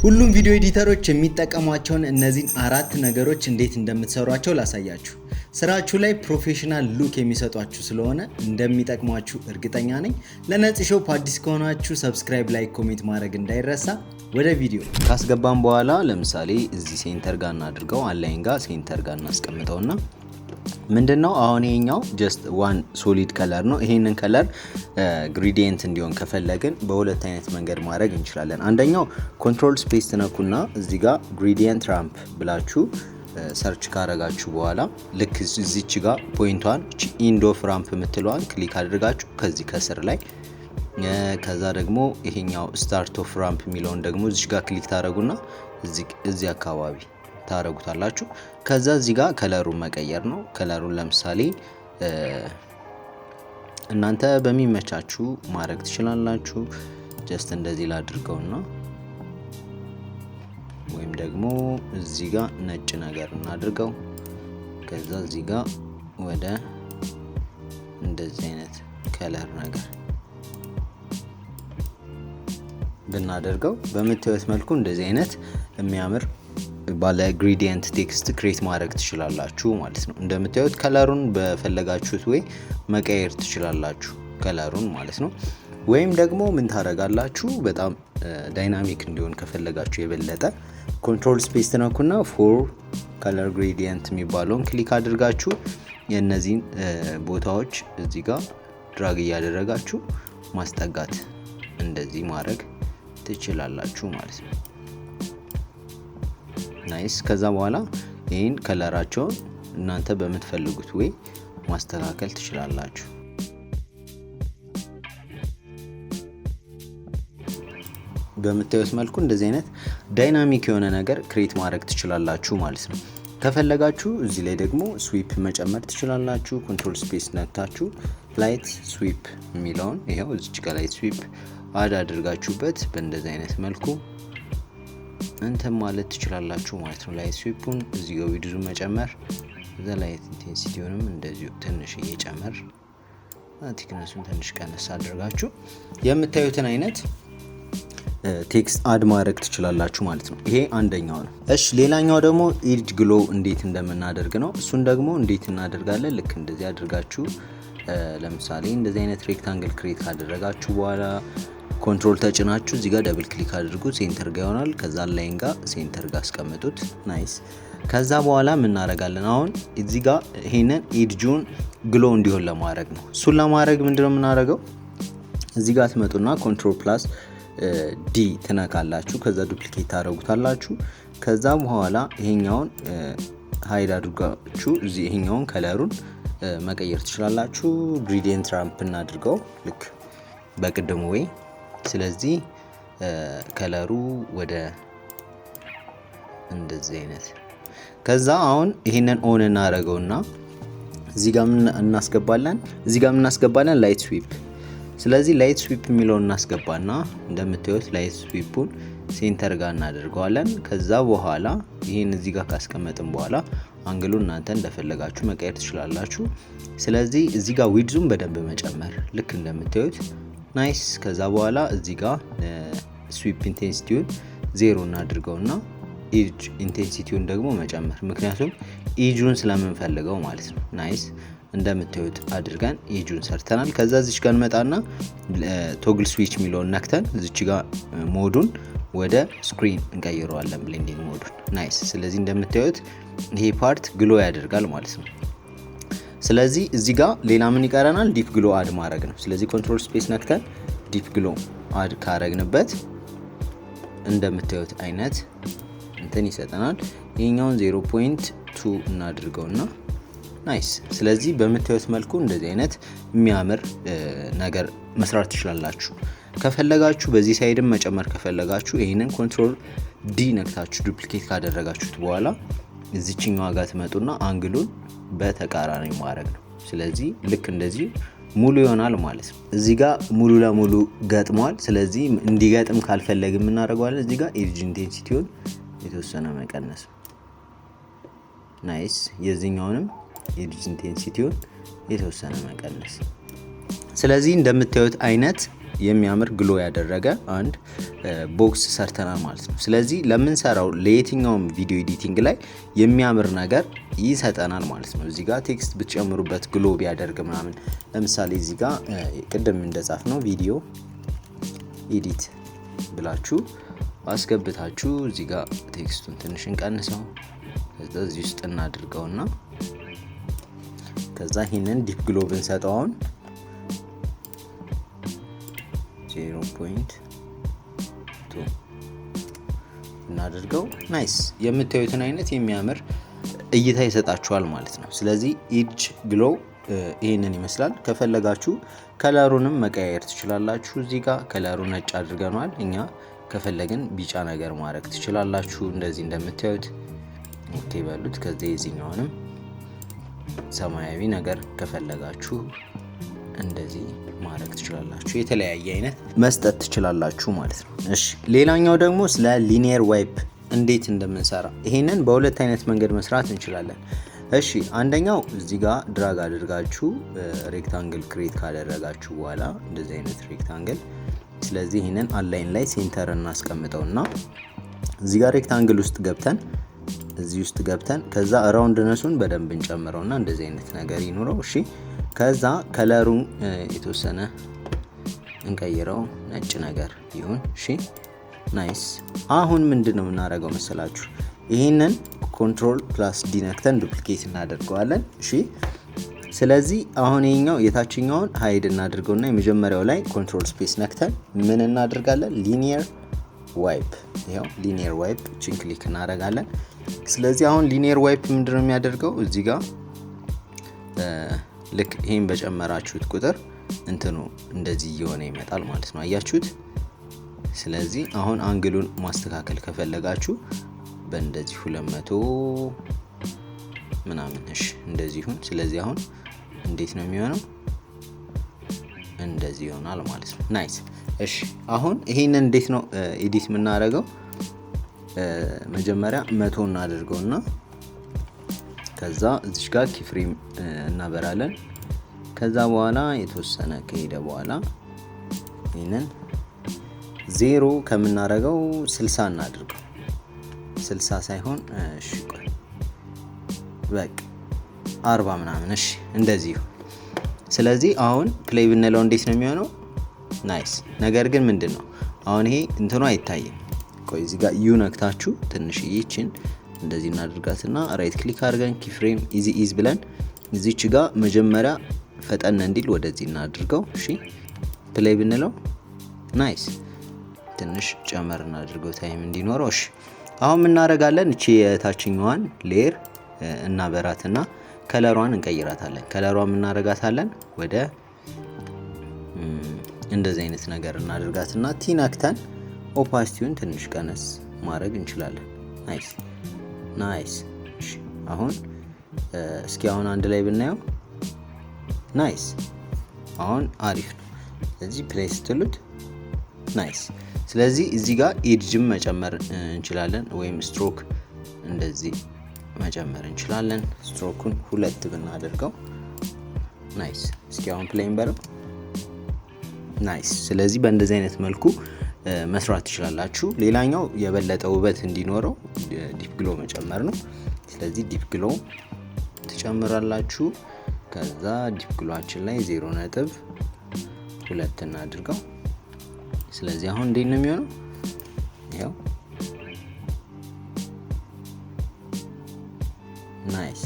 ሁሉም ቪዲዮ ኤዲተሮች የሚጠቀሟቸውን እነዚህን አራት ነገሮች እንዴት እንደምትሰሯቸው ላሳያችሁ። ስራችሁ ላይ ፕሮፌሽናል ሉክ የሚሰጧችሁ ስለሆነ እንደሚጠቅሟችሁ እርግጠኛ ነኝ። ለነፂ ሾፕ አዲስ ከሆናችሁ ሰብስክራይብ፣ ላይክ፣ ኮሜንት ማድረግ እንዳይረሳ። ወደ ቪዲዮ ካስገባን በኋላ ለምሳሌ እዚህ ሴንተር ጋር እናድርገው፣ አላይን ጋር ሴንተር ጋር እናስቀምጠውና ምንድነው አሁን ይሄኛው ጀስት ዋን ሶሊድ ከለር ነው። ይሄንን ከለር ግሬዲየንት እንዲሆን ከፈለግን በሁለት አይነት መንገድ ማድረግ እንችላለን። አንደኛው ኮንትሮል ስፔስ ትነኩና እዚህ ጋር ግሬዲየንት ራምፕ ብላችሁ ሰርች ካረጋችሁ በኋላ ልክ እዚች ጋር ፖይንቷን ኢንድ ኦፍ ራምፕ የምትለዋን ክሊክ አድርጋችሁ ከዚህ ከስር ላይ ከዛ ደግሞ ይሄኛው ስታርት ኦፍ ራምፕ የሚለውን ደግሞ እዚህ ጋር ክሊክ ታረጉና እዚህ አካባቢ ታረጉታላችሁ። ከዛ እዚህ ጋር ከለሩን መቀየር ነው። ከለሩን ለምሳሌ እናንተ በሚመቻችሁ ማድረግ ትችላላችሁ። ጀስት እንደዚህ ላድርገውና ወይም ደግሞ እዚህ ጋር ነጭ ነገር እናድርገው። ከዛ እዚህ ጋር ወደ እንደዚህ አይነት ከለር ነገር ብናደርገው በምታዩት መልኩ እንደዚህ አይነት የሚያምር ባለ ግሬዲየንት ቴክስት ክሬት ማድረግ ትችላላችሁ ማለት ነው። እንደምታዩት ከለሩን በፈለጋችሁት ወይ መቀየር ትችላላችሁ ከለሩን ማለት ነው። ወይም ደግሞ ምን ታረጋላችሁ፣ በጣም ዳይናሚክ እንዲሆን ከፈለጋችሁ የበለጠ ኮንትሮል ስፔስ ትነኩና ፎር ከለር ግሬዲየንት የሚባለውን ክሊክ አድርጋችሁ የእነዚህን ቦታዎች እዚህ ጋር ድራግ እያደረጋችሁ ማስጠጋት እንደዚህ ማድረግ ትችላላችሁ ማለት ነው። ናይስ። ከዛ በኋላ ይሄን ከለራቸውን እናንተ በምትፈልጉት ወይ ማስተካከል ትችላላችሁ። በምታዩት መልኩ እንደዚህ አይነት ዳይናሚክ የሆነ ነገር ክሬት ማድረግ ትችላላችሁ ማለት ነው። ከፈለጋችሁ እዚህ ላይ ደግሞ ስዊፕ መጨመር ትችላላችሁ። ኮንትሮል ስፔስ ነክታችሁ ላይት ስዊፕ የሚለውን ይሄው እዚች ጋር ላይት ስዊፕ አድ አድርጋችሁበት በእንደዚህ አይነት መልኩ እንትን ማለት ትችላላችሁ ማለት ነው። ላይት ስዊፑን እዚህ ጋር ዊድዙ መጨመር፣ እዛ ላይት ኢንቴንሲቲውንም እንደዚሁ ትንሽ እየጨመር ቲክነሱን ትንሽ ቀነስ አድርጋችሁ የምታዩትን አይነት ቴክስት አድ ማድረግ ትችላላችሁ ማለት ነው። ይሄ አንደኛው ነው። እሺ ሌላኛው ደግሞ ኢጅ ግሎ እንዴት እንደምናደርግ ነው። እሱን ደግሞ እንዴት እናደርጋለን? ልክ እንደዚህ አድርጋችሁ ለምሳሌ እንደዚህ አይነት ሬክታንግል ክሬት ካደረጋችሁ በኋላ ኮንትሮል ተጭናችሁ እዚህ ጋር ደብል ክሊክ አድርጉት፣ ሴንተር ጋር ይሆናል። ከዛ ላይን ጋር ሴንተር ጋር አስቀምጡት። ናይስ። ከዛ በኋላ ምን እናደርጋለን? አሁን እዚህ ጋር ይሄንን ኤድጁን ግሎ እንዲሆን ለማድረግ ነው። እሱን ለማድረግ ምንድነው የምናደርገው? እዚህ ጋር ትመጡና ኮንትሮል ፕላስ ዲ ትነካላችሁ። ከዛ ዱፕሊኬት ታደርጉታላችሁ። ከዛ በኋላ ይሄኛውን ሃይድ አድርጋችሁ እዚህ ይሄኛውን ከለሩን መቀየር ትችላላችሁ። ግሬዲየንት ራምፕ እናድርገው ልክ በቅድሙ ወይ። ስለዚህ ከለሩ ወደ እንደዚህ አይነት ከዛ አሁን ይሄንን ኦን እናደርገውና እዚህ ጋር እናስገባለን ላይት ስዊፕ። ስለዚህ ላይት ስዊፕ የሚለውን እናስገባና እንደምታዩት ላይት ስዊፑን ሴንተር ጋር እናደርገዋለን። ከዛ በኋላ ይሄን እዚህ ጋር ካስቀመጥን በኋላ አንግሉን እናንተ እንደፈለጋችሁ መቀየር ትችላላችሁ። ስለዚህ እዚህ ጋር ዊድዙን በደንብ መጨመር ልክ እንደምታዩት ናይስ። ከዛ በኋላ እዚህ ጋር ስዊፕ ኢንቴንሲቲውን 0 እናድርገውና ኢጅ ኢንቴንሲቲውን ደግሞ መጨመር፣ ምክንያቱም ኢጁን ስለምንፈልገው ማለት ነው። ናይስ። እንደምታዩት አድርገን ኢጁን ሰርተናል። ከዛ እዚች ጋር እንመጣና ቶግል ስዊች የሚለውን ነክተን እዚች ጋር ሞዱን ወደ ስክሪን እንቀይረዋለን፣ ብሌንዲንግ ሞዱን። ናይስ። ስለዚህ እንደምታዩት ይሄ ፓርት ግሎ ያደርጋል ማለት ነው። ስለዚህ እዚህ ጋር ሌላ ምን ይቀረናል? ዲፕ ግሎ አድ ማድረግ ነው። ስለዚህ ኮንትሮል ስፔስ ነክተን ዲፕ ግሎ አድ ካረግንበት እንደምታዩት አይነት እንትን ይሰጠናል። ይሄኛውን 0.2 እናድርገውና ናይስ። ስለዚህ በምታዩት መልኩ እንደዚህ አይነት የሚያምር ነገር መስራት ትችላላችሁ። ከፈለጋችሁ በዚህ ሳይድም መጨመር ከፈለጋችሁ ይሄንን ኮንትሮል ዲ ነክታችሁ ዱፕሊኬት ካደረጋችሁት በኋላ እዚችኛው ጋር ትመጡና አንግሉን በተቃራኒ ማድረግ ነው። ስለዚህ ልክ እንደዚህ ሙሉ ይሆናል ማለት ነው። እዚህ ጋር ሙሉ ለሙሉ ገጥሟል። ስለዚህ እንዲገጥም ካልፈለግን እናደርገዋለን እዚህ ጋር ኤጅ ኢንቴንሲቲውን የተወሰነ መቀነስ። ናይስ። የዚህኛውንም ኤጅ ኢንቴንሲቲውን የተወሰነ መቀነስ። ስለዚህ እንደምታዩት አይነት የሚያምር ግሎ ያደረገ አንድ ቦክስ ሰርተናል ማለት ነው። ስለዚህ ለምንሰራው ለየትኛውም ቪዲዮ ኤዲቲንግ ላይ የሚያምር ነገር ይሰጠናል ማለት ነው። እዚህ ጋር ቴክስት ብትጨምሩበት ግሎ ቢያደርግ ምናምን፣ ለምሳሌ እዚህ ጋር ቅድም እንደጻፍ ነው ቪዲዮ ኤዲት ብላችሁ አስገብታችሁ እዚህ ጋር ቴክስቱን ትንሽ እንቀንሰው፣ ከዛ እዚህ ውስጥ እናድርገውና ከዛ ይሄንን ዲፕ ግሎ ብንሰጠው አሁን 0.2 እናድርገው። ናይስ የምታዩትን አይነት የሚያምር እይታ ይሰጣችኋል ማለት ነው። ስለዚህ ኢጅ ግሎ ይሄንን ይመስላል። ከፈለጋችሁ ከለሩንም መቀያየር ትችላላችሁ። እዚህ ጋር ከለሩ ነጭ አድርገናል እኛ ከፈለግን ቢጫ ነገር ማድረግ ትችላላችሁ። እንደዚህ እንደምታዩት ኦኬ በሉት። ከዚህ የዚህኛውንም ሰማያዊ ነገር ከፈለጋችሁ እንደዚህ ማድረግ ትችላላችሁ። የተለያየ አይነት መስጠት ትችላላችሁ ማለት ነው። እሺ ሌላኛው ደግሞ ስለ ሊኒየር ዋይፕ እንዴት እንደምንሰራ፣ ይሄንን በሁለት አይነት መንገድ መስራት እንችላለን። እሺ አንደኛው እዚህ ጋር ድራግ አድርጋችሁ ሬክታንግል ክሬት ካደረጋችሁ በኋላ እንደዚህ አይነት ሬክታንግል፣ ስለዚህ ይሄንን አላይን ላይ ሴንተር እናስቀምጠውና እዚህ ጋር ሬክታንግል ውስጥ ገብተን እዚህ ውስጥ ገብተን ከዛ ራውንድነሱን በደንብ እንጨምረውና እንደዚህ አይነት ነገር ይኖረው። እሺ ከዛ ከለሩን የተወሰነ እንቀይረው፣ ነጭ ነገር ይሁን። እሺ ናይስ። አሁን ምንድነው የምናደርገው መሰላችሁ? ይሄንን ኮንትሮል ፕላስ ዲ ነክተን ዱፕሊኬት እናደርገዋለን። እሺ ስለዚህ አሁን ይሄኛው የታችኛውን ሃይድ እናድርገውና የመጀመሪያው ላይ ኮንትሮል ስፔስ ነክተን ምን እናደርጋለን? ሊኒየር ዋይፕ። ይሄው ሊኒየር ዋይፕ ቺን ክሊክ እናደርጋለን። ስለዚህ አሁን ሊኒየር ዋይፕ ምንድነው የሚያደርገው? እዚህ ጋር ልክ ይሄን በጨመራችሁት ቁጥር እንትኑ እንደዚህ እየሆነ ይመጣል ማለት ነው። አያችሁት? ስለዚህ አሁን አንግሉን ማስተካከል ከፈለጋችሁ በእንደዚህ 200 ምናምን እሺ እንደዚህ ይሁን። ስለዚህ አሁን እንዴት ነው የሚሆነው? እንደዚህ ይሆናል ማለት ነው። ናይስ። እሺ አሁን ይሄንን እንዴት ነው ኤዲት የምናደርገው? መጀመሪያ 100 እናደርገውና ከዛ እዚህ ጋር ኪፍሬም እናበራለን። ከዛ በኋላ የተወሰነ ከሄደ በኋላ ይሄንን 0 ከምናደርገው 60 እናድርገው። 60 ሳይሆን እሺ ቆይ በቃ 40 ምናምን እሺ እንደዚህ። ስለዚህ አሁን ፕሌይ ብንለው እንዴት ነው የሚሆነው? ናይስ። ነገር ግን ምንድነው አሁን ይሄ እንትኑ አይታይም። ቆይ እዚህ ጋር ዩ ነክታችሁ ትንሽ ይቺን እንደዚህ እናድርጋትና ራይት ክሊክ አድርገን ኪፍሬም ኢዚ ኢዝ ብለን እዚች ጋር መጀመሪያ ፈጠን እንዲል ወደዚህ እናድርገው። እሺ ፕሌይ ብንለው ናይስ። ትንሽ ጨመር እናድርገው ታይም እንዲኖረው። እሺ አሁን ምን እናደርጋለን? እቺ የታችኛዋን ሌየር እናበራትና ከለሯን እንቀይራታለን። ከለሯን እናደርጋታለን ወደ እንደዚህ አይነት ነገር እናደርጋትና ቲነክተን ኦፓሲቲውን ትንሽ ቀነስ ማድረግ እንችላለን። ናይስ ናይስ። እሺ አሁን እስኪ አሁን አንድ ላይ ብናየው ናይስ። አሁን አሪፍ ነው። ስለዚህ ፕሌይ ስትሉት ናይስ። ስለዚህ እዚህ ጋር ኤድጅም መጨመር እንችላለን ወይም ስትሮክ እንደዚህ መጨመር እንችላለን። ስትሮኩን 2 ብናደርገው ናይስ። እስኪ አሁን ፕሌይን በለው ናይስ። ስለዚህ በእንደዚህ አይነት መልኩ መስራት ትችላላችሁ። ሌላኛው የበለጠ ውበት እንዲኖረው ዲፕ ግሎ መጨመር ነው። ስለዚህ ዲፕ ግሎ ትጨምራላችሁ። ከዛ ዲፕ ግሎአችን ላይ 0.2 እናድርገው። ስለዚህ አሁን እንዴት ነው የሚሆነው? ይሄው ናይስ።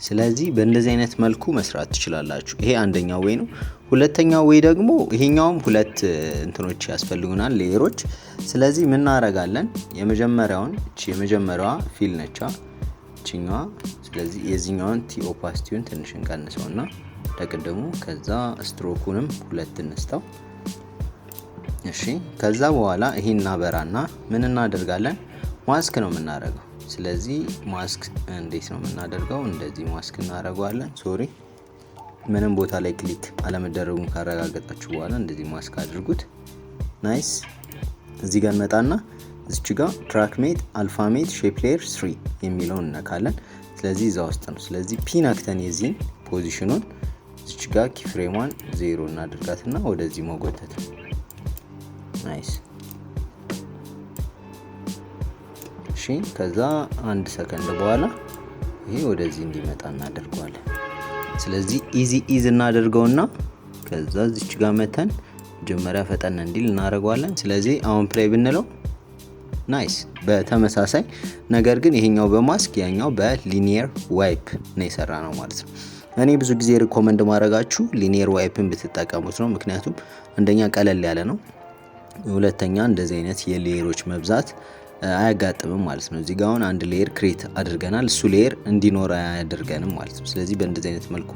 ስለዚህ በእንደዚህ አይነት መልኩ መስራት ትችላላችሁ። ይሄ አንደኛው ወይ ነው። ሁለተኛው ወይ ደግሞ ይሄኛውም ሁለት እንትኖች ያስፈልጉናል፣ ሌየሮች። ስለዚህ ምን እናደርጋለን? የመጀመሪያዋ ፊል ነቻ እቺኛዋ። ስለዚህ የዚህኛውን ቲ ኦፓሲቲውን ትንሽ እንቀንሰውና ለቅድሙ ከዛ ስትሮኩንም 2 እንስተው። እሺ ከዛ በኋላ ይሄን እናበራና ምን እናደርጋለን? ማስክ ነው የምናደርገው። ስለዚህ ማስክ እንዴት ነው የምናደርገው? እንደዚህ ማስክ እናደርገዋለን። ሶሪ ምንም ቦታ ላይ ክሊክ አለመደረጉን ካረጋገጣችሁ በኋላ እንደዚህ ማስክ አድርጉት። ናይስ። እዚህ ጋር እንመጣና እዚች ጋር ትራክሜት አልፋሜት ሼፕ ሌየር 3 የሚለውን እነካለን። ስለዚህ እዛ ውስጥ ነው። ስለዚህ ፒ ነክተን የዚህን ፖዚሽኑን እዚች ጋር ኪፍሬሟን 0 እናድርጋትና ወደዚህ መጎተት ናይስ። እሺ ከዛ 1 ሰከንድ በኋላ ይሄ ወደዚህ እንዲመጣ እናደርገዋለን። ስለዚህ ኢዝ እናደርገውና ከዛ እዚች ጋር መተን መጀመሪያ ፈጠን እንዲል እናደርገዋለን። ስለዚህ አሁን ፕሌይ ብንለው ናይስ። በተመሳሳይ ነገር ግን ይሄኛው በማስክ ያኛው በሊኒየር ዋይፕ ነው የሰራ ነው ማለት ነው። እኔ ብዙ ጊዜ ሪኮመንድ ማድረጋችሁ ሊኒየር ዋይፕን ብትጠቀሙት ነው። ምክንያቱም አንደኛ ቀለል ያለ ነው፣ ሁለተኛ እንደዚህ አይነት የሌየሮች መብዛት አያጋጥምም ማለት ነው። እዚህ ጋር አሁን አንድ ሌየር ክሬት አድርገናል፣ እሱ ሌየር እንዲኖር አያደርገንም ማለት ነው። ስለዚህ በእንደዚህ አይነት መልኩ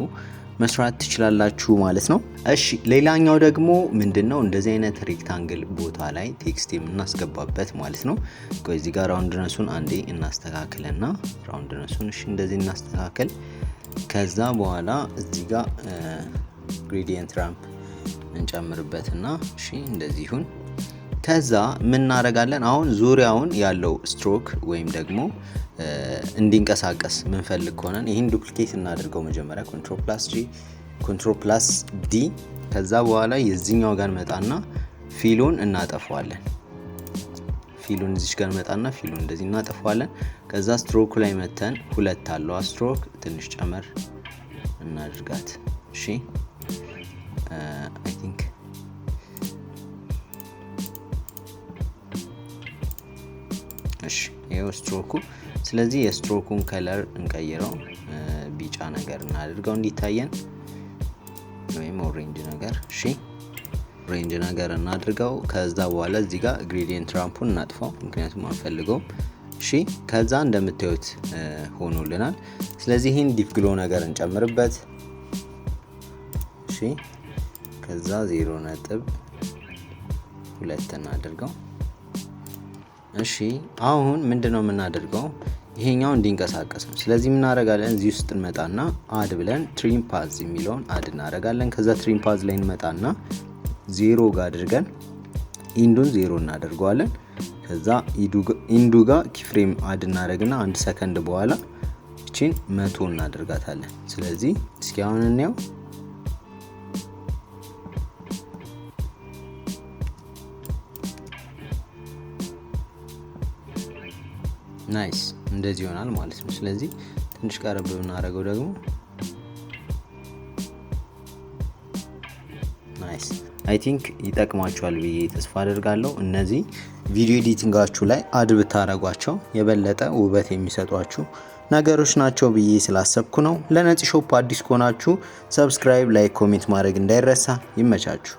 መስራት ትችላላችሁ ማለት ነው። እሺ ሌላኛው ደግሞ ምንድነው እንደዚህ አይነት ሬክታንግል ቦታ ላይ ቴክስት የምናስገባበት ማለት ነው። ቆይ እዚህ ጋር ራውንድነሱን አንዴ እናስተካክልና ራውንድነሱን እሺ እንደዚህ እናስተካክል። ከዛ በኋላ እዚህ ጋር ግሬዲየንት ራምፕ እንጨምርበትና እሺ እንደዚህ ይሁን። ከዛ ምን እናደርጋለን አሁን ዙሪያውን ያለው ስትሮክ ወይም ደግሞ እንዲንቀሳቀስ ምንፈልግ ከሆነ ይሄን ዱፕሊኬት እናደርገው። መጀመሪያ ኮንትሮል ፕላስ ዲ ከዛ በኋላ የዚህኛው ጋር መጣና ፊሉን እናጠፋዋለን። ፊሉን እዚች ጋር መጣና ፊሉን እንደዚህ እናጠፋዋለን። ከዛ ስትሮክ ላይ መተን ሁለት አለው ስትሮክ ትንሽ ጨመር እናድርጋት። እሺ አይ ቲንክ እሺ ይሄው ስትሮኩ። ስለዚህ የስትሮኩን ከለር እንቀይረው፣ ቢጫ ነገር እናድርገው እንዲታየን፣ ወይም ኦሬንጅ ነገር። እሺ ኦሬንጅ ነገር እናድርገው። ከዛ በኋላ እዚህ ጋር ግሬዲየንት ራምፑን እናጥፋው ምክንያቱም አንፈልገውም። እሺ ከዛ እንደምታዩት ሆኖልናል። ስለዚህ ይሄን ዲፕ ግሎ ነገር እንጨምርበት። እሺ ከዛ 0.2 እናድርገው። እሺ አሁን ምንድነው የምናደርገው ይሄኛው እንዲንቀሳቀስ ነው። ስለዚህ ምን እናደርጋለን እዚህ ውስጥ እንመጣና አድ ብለን ትሪም ፓዝ የሚለውን አድ እናደርጋለን። ከዛ ትሪም ፓዝ ላይ እንመጣና 0 ጋር አድርገን ኢንዱን 0 እናደርገዋለን። ከዛ ኢንዱ ጋር ኪፍሬም አድ እናደርግና 1 ሰከንድ በኋላ እቺን 100 እናደርጋታለን። ስለዚህ እስኪ አሁን እንየው። ናይስ እንደዚህ ይሆናል ማለት ነው። ስለዚህ ትንሽ ቀረብ ብናደርገው ደግሞ ናይስ። አይ ቲንክ ይጠቅማችኋል ብዬ ተስፋ አደርጋለሁ። እነዚህ ቪዲዮ ኤዲቲንጋችሁ ላይ አድ ብታረጓቸው የበለጠ ውበት የሚሰጧችሁ ነገሮች ናቸው ብዬ ስላሰብኩ ነው። ለነፂ ሾፕ አዲስ ከሆናችሁ ሰብስክራይብ፣ ላይክ፣ ኮሜንት ማድረግ እንዳይረሳ። ይመቻችሁ።